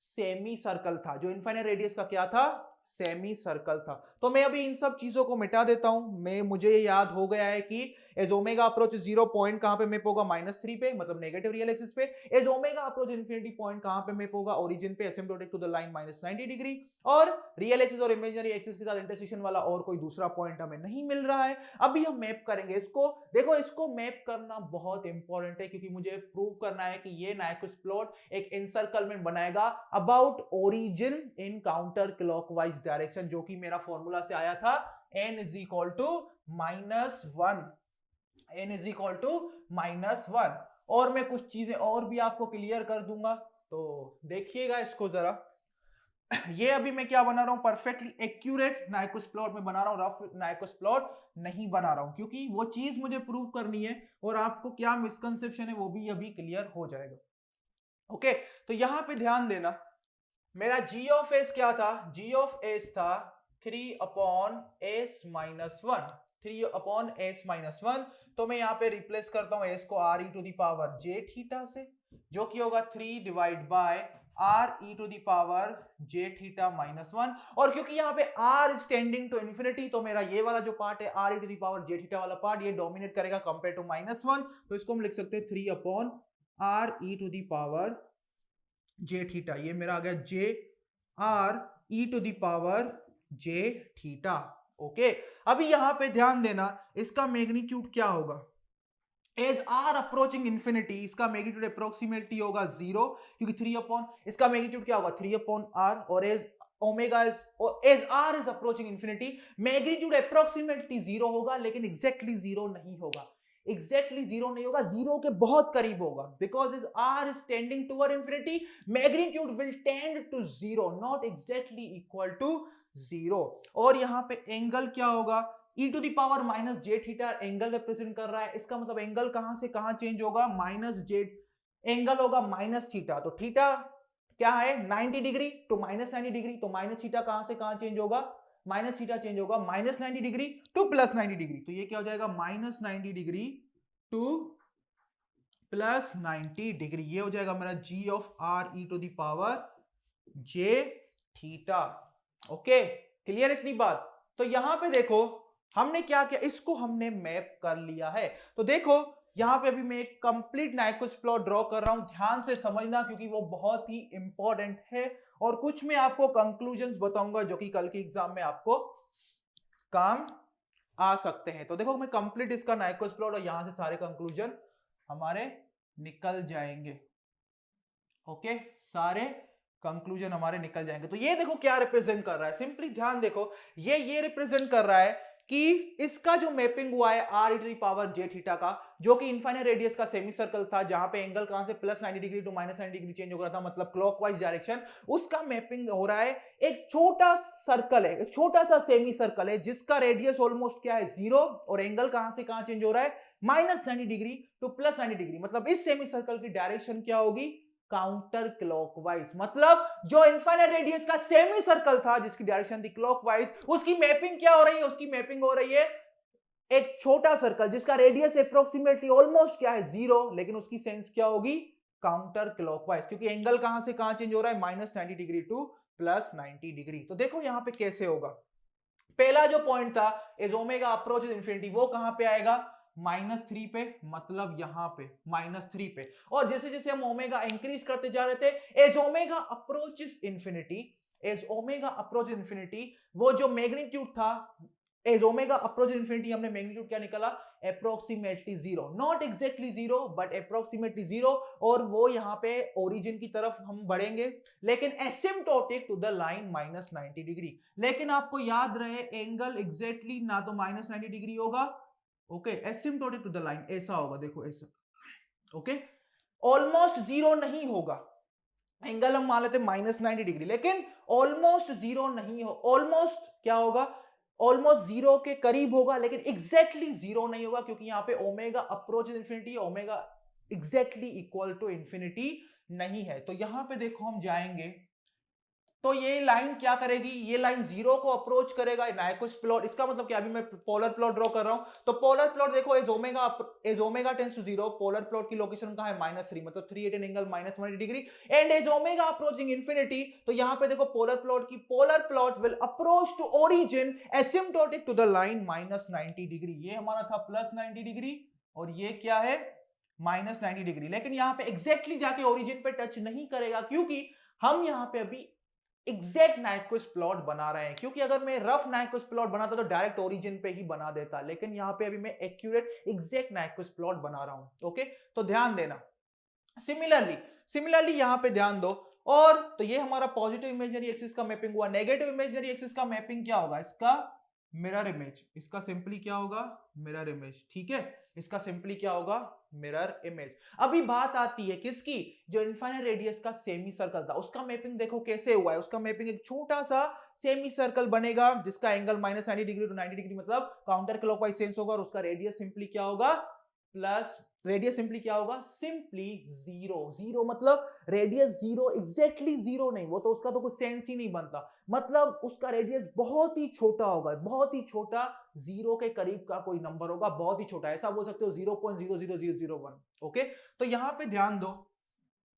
सेमी सर्कल था, जो इनफाइनाइट रेडियस का क्या था, सेमी सर्कल था। तो मैं अभी इन सब चीजों को मिटा देता हूं। मुझे याद हो गया है कि एज ओमेगा अप्रोच 0 पॉइंट कहां पे मैप होगा, -3 पे, मतलब नेगेटिव रियल एक्सिस पे। As omega approach infinity point कहां पे मैप होगा, ओरिजिन पे, asymptotic to the line -90 degree. और रियल एक्सिस और इमेजिनरी एक्सिस के साथ इंटरसेक्शन वाला और कोई दूसरा पॉइंट हमें नहीं मिल रहा है। अभी हम मैप करेंगे इसको। देखो इसको मैप करना बहुत इंपॉर्टेंट है क्योंकि मुझे प्रूव करना है कि ये नाइक्विस्ट प्लॉट एक इनसर्कलमेंट बनाएगा about origin in counter clockwise direction, जो कि मेरा फॉर्मूला से आया था n is equal to -1, n is equal to -1। और मैं कुछ चीजें और भी आपको क्लियर कर दूंगा, तो देखिएगा इसको जरा। ये अभी मैं क्या बना रहा हूं, परफेक्टली एक्यूरेट नाइक्विस्ट प्लॉट में बना रहा हूं, रफ नाइक्विस्ट प्लॉट नहीं बना रहा हूं, क्योंकि वो चीज मुझे प्रूव करनी है और आपको क्या मिसकंसेप्शन है वो भी अभी क्लियर हो जाएगा। ओके, तो यहां पे ध्यान देना, मेरा g ऑफ s क्या था, g ऑफ s था 3 upon s minus 1, 3 upon s minus 1। तो मैं यहाँ पे रिप्लेस करता हूँ s को r e to the power j theta से, जो कि होगा 3 divide by r e to the power j theta minus 1। और क्योंकि यहाँ पे r is tending to infinity, तो मेरा ये वाला जो पार्ट है r e to the power j theta वाला पार्ट, ये डोमिनेट करेगा कंपेयर टू माइनस 1। तो इसको हम लिख सकते हैं 3 upon r e to the power j theta. ये मेरा आ गया j r e to the power j theta. Okay, अभी यहां पे ध्यान देना, इसका मैग्नीट्यूड क्या होगा, एज आर अप्रोचिंग इंफिनिटी इसका मैग्नीट्यूड अप्रोक्सीमेटली होगा 0, क्योंकि 3 अपॉन, इसका मैग्नीट्यूड क्या होगा 3 अपॉन आर, और as omega as R is approaching infinity magnitude approximately 0 होगा, लेकिन एग्जैक्टली 0 नहीं होगा, एग्जैक्टली 0 नहीं होगा, 0 के बहुत करीब होगा, because is R is tending toward infinity magnitude will tend to 0, not exactly equal to 0। और यहां पे एंगल क्या होगा, e to the power minus J theta angle represent कर रहा है, इसका मतलब एंगल कहां से कहां चेंज होगा, माइनस जे, एंगल होगा माइनस थीटा, तो थीटा क्या है 90 डिग्री टू माइनस 90 डिग्री, तो माइनस थीटा कहां से कहां चेंज होगा, माइनस थीटा चेंज होगा minus 90 degree to plus 90 degree, तो ये क्या हो जाएगा minus 90 degree to plus 90 degree, ये हो जाएगा मेरा g of r e to the power j theta. Okay, clear इतनी बात। तो यहां पे देखो हमने क्या किया, इसको हमने मैप कर लिया है। तो देखो यहां पे अभी मैं एक कंप्लीट नाइक्विस्ट प्लॉट ड्रॉ कर रहा हूं, ध्यान से समझना क्योंकि वो बहुत ही इंपॉर्टेंट है, और कुछ मैं आपको कंक्लूजन्स बताऊंगा जो कि कल के एग्जाम में आपको काम आ सकते हैं। तो देखो मैं कंप्लीट इसका नाइक्विस्ट प्लॉट, और यहां से सारे कंक्लूजन हमारे निकल जाएंगे। ओके, सारे कंक्लूजन हमारे निकल जाएंगे। तो ये देखो क्या रिप्रेजेंट कर रहा है, सिंपली ध्यान देखो, ये रिप्रेजेंट कर रहा है कि इसका जो मैपिंग हुआ है r e to the power j theta का, जो कि इनफाइनाइट रेडियस का सेमी सर्कल था, जहां पे एंगल कहां से plus 90 degree to minus 90 degree change हो रहा था, मतलब क्लॉकवाइज डायरेक्शन, उसका मैपिंग हो रहा है। एक छोटा सर्कल है, एक छोटा सा सेमी सर्कल है जिसका रेडियस ऑलमोस्ट क्या है 0, और एंगल कहां से कहां चेंज हो रहा है minus 90 degree to plus 90 degree, मतलब इस सेमी सर्कल की डायरेक्शन क्या होगी काउंटर क्लॉकवाइज। मतलब जो इनफाइनाइट रेडियस का सेमी सर्कल था जिसकी डायरेक्शन थी क्लॉकवाइज, उसकी मैपिंग क्या हो रही है, उसकी मैपिंग हो रही है एक छोटा सर्कल जिसका रेडियस अप्रोक्सीमेटली ऑलमोस्ट क्या है 0, लेकिन उसकी सेंस क्या होगी काउंटर क्लॉकवाइज, क्योंकि एंगल कहां से कहां चेंज हो रहा है minus 90 degree to plus 90 degree. तो देखो यहां पे कैसे होगा, पहला जो पॉइंट था एज ओमेगा अप्रोचेस इंफिनिटी, वो कहां पे आएगा -3 पे, मतलब यहां पे -3 पे। और जैसे जैसे हम ओमेगा इंक्रीज करते जा रहे थे, as omega approaches infinity, as omega approaches infinity, वो जो मैग्नीट्यूड था एज ओमेगा अप्रोचेस इंफिनिटी, हमने मैग्नीट्यूड क्या निकाला approximately 0, not exactly 0 but approximately 0, और वो यहां पे ओरिजिन की तरफ हम बढ़ेंगे, लेकिन asymptotic to the line minus 90 degree. लेकिन आपको याद रहे एंगल एग्जैक्टली ना तो माइनस 90 डिग्री होगा, okay, asymptotic to the line ऐसा होगा, देखो ऐसा, ओके, ऑलमोस्ट 0 नहीं होगा, एंगल हम मान लेते माइनस 90 डिग्री, लेकिन ऑलमोस्ट 0 नहीं हो, ऑलमोस्ट क्या होगा ऑलमोस्ट 0 के करीब होगा, लेकिन एग्जैक्टली 0 नहीं होगा, क्योंकि यहां पे omega approach infinity, omega exactly equal to infinity नहीं है। तो यहां पे देखो हम जाएंगे, तो ये लाइन क्या करेगी, ये लाइन 0 को अप्रोच करेगा, नाइक्विस्ट प्लॉट, इसका मतलब क्या, अभी मैं पोलर प्लॉट ड्रॉ कर रहा हूं, तो पोलर प्लॉट देखो as omega tends to 0, polar plot की लोकेशन कहां है -3, मतलब 380 angle -180 degree, and as omega approaching infinity, तो यहां पे देखो polar plot will approach to origin asymptotic to the line -90 degree, ये हमारा था +90 डिग्री, और ये क्या है -90 डिग्री, लेकिन यहां पे एग्जैक्टली जाके ओरिजिन पे टच नहीं करेगा, क्योंकि हम यहां पे अभी एग्जैक्ट नाइक्विस्ट प्लॉट बना रहे हैं, क्योंकि अगर मैं रफ नाइक्विस्ट प्लॉट बनाता तो डायरेक्ट ओरिजिन पे ही बना देता, लेकिन यहां पे अभी मैं एक्यूरेट एग्जैक्ट नाइक्विस्ट प्लॉट बना रहा हूं। ओके, तो ध्यान देना, सिमिलरली यहां पे ध्यान दो, और तो ये हमारा पॉजिटिव इमेजिनरी एक्सिस का मैपिंग हुआ, नेगेटिव इमेजिनरी एक्सिस का मैपिंग क्या होगा, इसका मिरर इमेज, इसका सिंपली क्या होगा मिरर इमेज, ठीक है, इसका सिंपली क्या होगा मिरर इमेज। अभी बात आती है किसकी, जो इनफाइनाइट रेडियस का सेमी सर्कल था उसका मैपिंग देखो कैसे हुआ है, उसका मैपिंग एक छोटा सा सेमी सर्कल बनेगा जिसका एंगल -90 डिग्री टू 90 डिग्री, मतलब काउंटर क्लॉकवाइज सेंस होगा, और उसका रेडियस सिंपली क्या होगा प्लस रेडियस सिंपली क्या होगा, सिंपली जीरो। जीरो मतलब रेडियस जीरो, एग्जैक्टली जीरो नहीं, वो तो उसका तो कुछ सेंस ही नहीं बनता, मतलब उसका रेडियस बहुत ही छोटा होगा, बहुत ही छोटा, जीरो के करीब का कोई नंबर होगा, बहुत ही छोटा, ऐसा बोल सकते हो 0.00001। ओके, तो यहां पे ध्यान दो,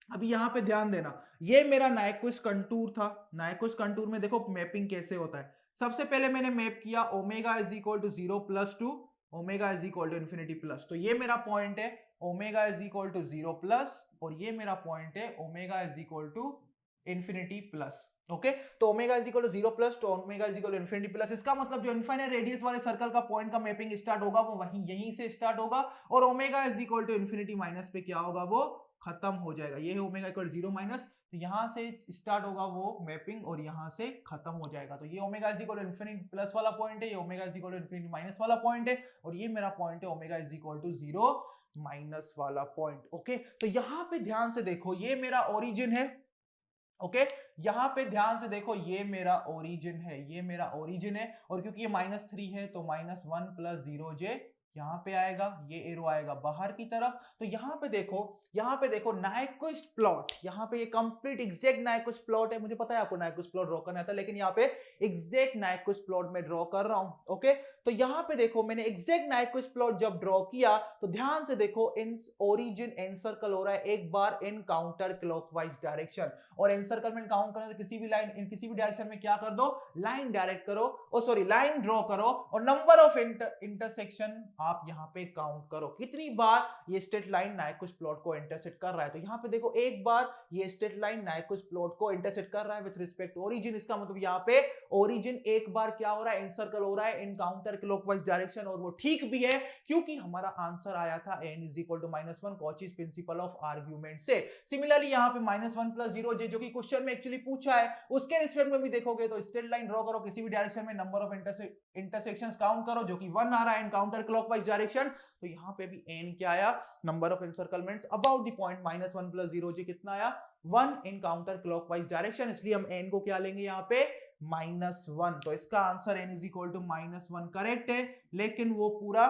अभी यहां पे ध्यान देना, ये मेरा नाइक्विस्ट कंटूर था। नाइक्विस्ट कंटूर में देखो मैपिंग कैसे होता है। सबसे पहले मैंने मैप किया omega is equal to 0 plus to omega is equal to infinity plus, तो ये मेरा पॉइंट है omega is equal to 0 plus, और ये मेरा पॉइंट है omega is equal to infinity plus. Okay, तो omega is equal to 0 plus तो omega is equal to infinity plus, इसका मतलब जो इनफाइनाइट रेडियस वाले सर्कल का पॉइंट का मैपिंग स्टार्ट होगा वो वहीं यहीं से स्टार्ट होगा, और omega is equal to infinity minus पे क्या होगा, वो खत्म हो जाएगा। ये है ओमेगा इक्वल 0 माइनस, तो यहां से स्टार्ट होगा वो मैपिंग और यहां से खत्म हो जाएगा। तो ये omega is equal to infinity plus वाला पॉइंट है, ये omega is equal to infinity minus वाला पॉइंट है, और ये मेरा पॉइंट है omega is equal to 0 minus वाला पॉइंट। ओके, तो यहां पे ध्यान से देखो, ये मेरा ओरिजिन है। ओके, यहां पे ध्यान से देखो, ये मेरा ओरिजिन है, ये मेरा ओरिजिन है, और क्योंकि ये -3 है तो -1 प्लस 0j यहां पे आएगा, ये एरो आएगा बाहर की तरफ। तो यहां पे देखो नाइक्विस्ट प्लॉट, यहां पे ये कंप्लीट एग्जैक्ट नाइक्विस्ट प्लॉट है। मुझे पता है आपको नाइक्विस्ट प्लॉट ड्रॉ करना था, लेकिन यहां पे एग्जैक्ट नाइक्विस्ट प्लॉट में ड्रॉ कर रहा हूं। ओके, तो यहां पे देखो मैंने एग्जैक्ट नाइक्विस्ट प्लॉट जब ड्रॉ किया तो ध्यान से देखो, इन ओरिजिन एनसर्कल हो रहा है एक बार इन काउंटर क्लॉकवाइज डायरेक्शन, और एनसर्कलमेंट काउंट करना तो किसी भी लाइन इन किसी भी डायरेक्शन में क्या कर दो, लाइन डायरेक्ट करो, ओ सॉरी लाइन ड्रॉ करो, और नंबर ऑफ इंटरसेक्शन आप यहां पे काउंट करो, कितनी बार ये स्ट्रेट लाइन नाइक्विस्ट प्लॉट को इंटरसेक्ट कर रहा है। तो यहां पे देखो एक बार ये स्ट्रेट लाइन नाइक्विस्ट प्लॉट को इंटरसेक्ट कर रहा है विद रिस्पेक्ट ओरिजिन, इसका मतलब यहां पे ओरिजिन एक बार क्या हो रहा है, एनसर्कल हो रहा है इन काउंटर क्लॉकवाइज डायरेक्शन, और वो ठीक भी है क्योंकि हमारा आंसर आया था n is equal to -1 Cauchy's principle of argument से। सिमिलरली यहाँ पे -1 प्लस 0j जो कि क्वेश्चन में एक्चुअली पूछा है, उसके रिस्पेक्ट में भी देखोगे तो स्ट्रेट लाइन ड्रॉ करो किसी भी डायरेक्शन में, नंबर ऑफ इंटरसेक्शंस काउंट करो जो कि 1 आ रहा है इन काउंटर क्लॉकवाइज डायरेक्शन। तो यहाँ पे भी n क्या आया, number of encirclements about the point -1 plus 0j कितना आया, 1 इन काउंटर क्लॉकवाइज डायरेक्शन, इसलिए हम n को क्या लेंगे यहाँ पे -1। तो इसका answer n is equal to -1 correct है, लेकिन वो पूरा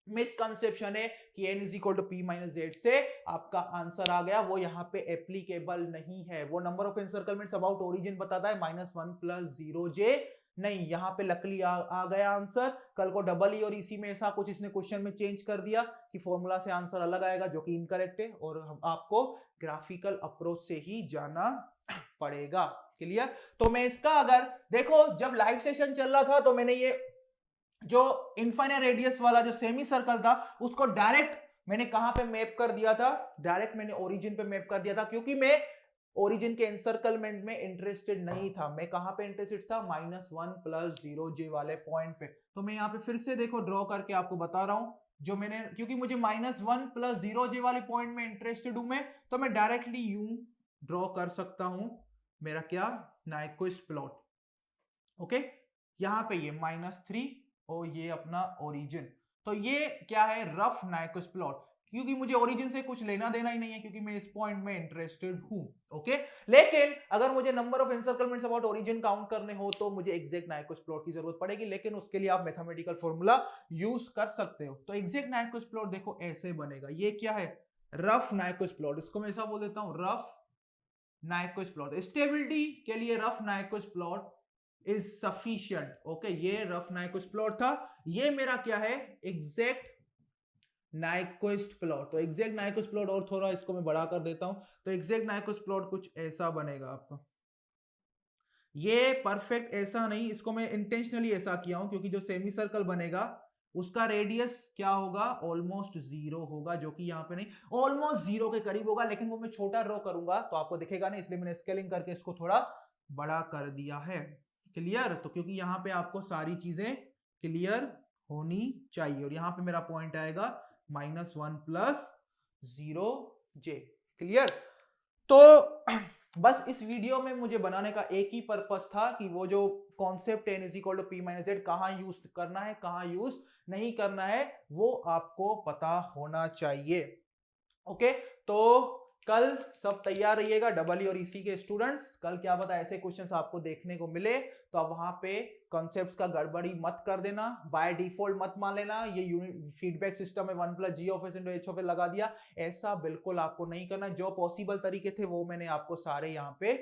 मिसकंसेप्शन है कि n is equal to p minus Z से आपका आंसर आ गया, वो यहाँ पे एप्लीकेबल नहीं है। वो number of encirclements about origin बताता है, -1 प्लस 0j नहीं, यहाँ पे लकली आ गया आंसर। कल को डबल ई और इसी में ऐसा कुछ इसने क्वेश्चन में चेंज कर दिया कि फॉर्मूला से आंसर अलग आएगा, जो कि इनकरेक्ट है, और आपको ग्राफिकल अप्रोच से ही जाना पड़ेगा। क्लियर? तो मैं इसका अगर देखो, जब लाइव सेशन चल रहा था तो मैंने ये जो इनफाइनाइट रेडियस वाला जो सेमी सर्कल था उसको डायरेक्ट मैंने कहां पे मैप कर दिया था, डायरेक्ट मैंने ओरिजिन पे मैप कर दिया था, क्योंकि मैं ओरिजिन के एनसर्कलमेंट में इंटरेस्टेड नहीं था। मैं कहां पे इंटरेस्टेड था, -1 प्लस 0j वाले पॉइंट पे। तो मैं यहाँ पे फिर से देखो ड्रॉ करके आपको बता रहा हूं, जो मैंने, क्योंकि मुझे -1 प्लस 0j वाले पॉइंट में इंटरेस्टेड हूं मैं, तो मैं डायरेक्टली यूं ड्रॉ कर सकता हूं मेरा क्या, नाइक्विस्ट प्लॉट। ओके, यहां पे ये -3 और ये अपना ओरिजिन, तो ये क्या है, रफ नाइक्विस्ट प्लॉट, क्योंकि मुझे ओरिजिन से कुछ लेना देना ही नहीं है, क्योंकि मैं इस पॉइंट में इंटरेस्टेड हूं। ओके, लेकिन अगर मुझे number of encirclements about origin count करने हो तो मुझे एग्जैक्ट नाइक्विस्ट प्लॉट की जरूरत पड़ेगी, लेकिन उसके लिए आप मैथमेटिकल फॉर्मूला यूज कर सकते हो। तो एग्जैक्ट नाइक्विस्ट प्लॉट देखो ऐसे बनेगा, ये क्या है, रफ नाइक्विस्ट प्लॉट, इसको मैं ऐसा बोल देता हूं, रफ नाइक्विस्ट प्लॉट। स्टेबिलिटी के लिए rough Nyquist plot is sufficient. Okay, ये रफ नाइक्विस्ट प्लॉट था, ये मेरा क्या है, एग्जैक्ट नाइक्विस्ट प्लॉट। तो एग्जैक्ट नाइक्विस्ट प्लॉट, और थोड़ा इसको मैं बड़ा कर देता हूं, तो एग्जैक्ट नाइक्विस्ट प्लॉट कुछ ऐसा बनेगा आपका। ये परफेक्ट ऐसा नहीं, इसको मैं इंटेंशनली ऐसा किया हूं क्योंकि जो सेमी सर्कल बनेगा उसका रेडियस क्या होगा, ऑलमोस्ट 0 होगा, जो कि यहाँ पे नहीं, ऑलमोस्ट 0 के करीब होगा, लेकिन वो मैं छोटा ड्रॉ करूंगा तो आपको दिखेगा नहीं, इसलिए मैंने स्केलिंग करके इसको थोड़ा बड़ा कर दिया है। क्लियर? तो क्योंकि यहाँ पे आपको सारी चीजें क्लियर होनी चाहिए, और यहाँ पे मेरा पॉइंट आएगा -1 प्लस 0j। क्लियर? तो बस इस वीडियो में मुझे बनाने का एक ही पर्पस था कि वो जो concept n is equal to p minus z कहां यूज करना है, कहां यूज नहीं करना है, वो आपको पता होना चाहिए। ओके, तो कल सब तैयार रहिएगा डबल ई और इसी के स्टूडेंट्स। कल क्या पता ऐसे क्वेश्चंस आपको देखने को मिले, तो आप वहां पे कॉन्सेप्ट्स का गड़बड़ी मत कर देना, बाय डिफॉल्ट मत मान लेना ये यूनिट फीडबैक सिस्टम है 1 + g of s * h of l लगा दिया, ऐसा बिल्कुल आपको नहीं करना। जो पॉसिबल तरीके थे वो मैंने आपको सारे यहाँ पे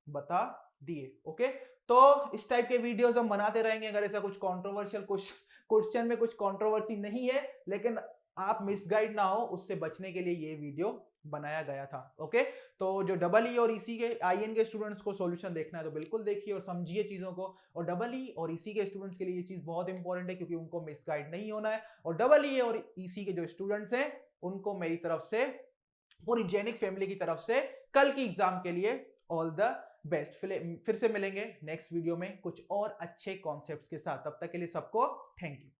बता दिए। ओके, तो इस टाइप के वीडियोस हम बनाते रहेंगे। अगर ऐसा कुछ कंट्रोवर्शियल क्वेश्चन में कुछ कंट्रोवर्सी नहीं है, लेकिन आप मिसगाइड ना हो, उससे बचने के लिए ये वीडियो बनाया गया था। ओके, तो जो डबल ई और इसी के आईएन के स्टूडेंट्स को सॉल्यूशन देखना है तो बिल्कुल देखिए और समझिए चीजों को। और डबल ई और इसी के स्टूडेंट्स के लिए ये चीज बहुत इंपॉर्टेंट है, क्योंकि उनको मिसगाइड नहीं होना है। और डबल ई और इसी के जो स्टूडेंट्स हैं उनको मेरी तरफ से, पूरी जेनिक फैमिली की तरफ से कल की एग्जाम के लिए ऑल द बेस्ट। फिर से मिलेंगे नेक्स्ट वीडियो में कुछ और अच्छे कॉन्सेप्ट्स के साथ। तब तक के लिए सबको थैंक यू।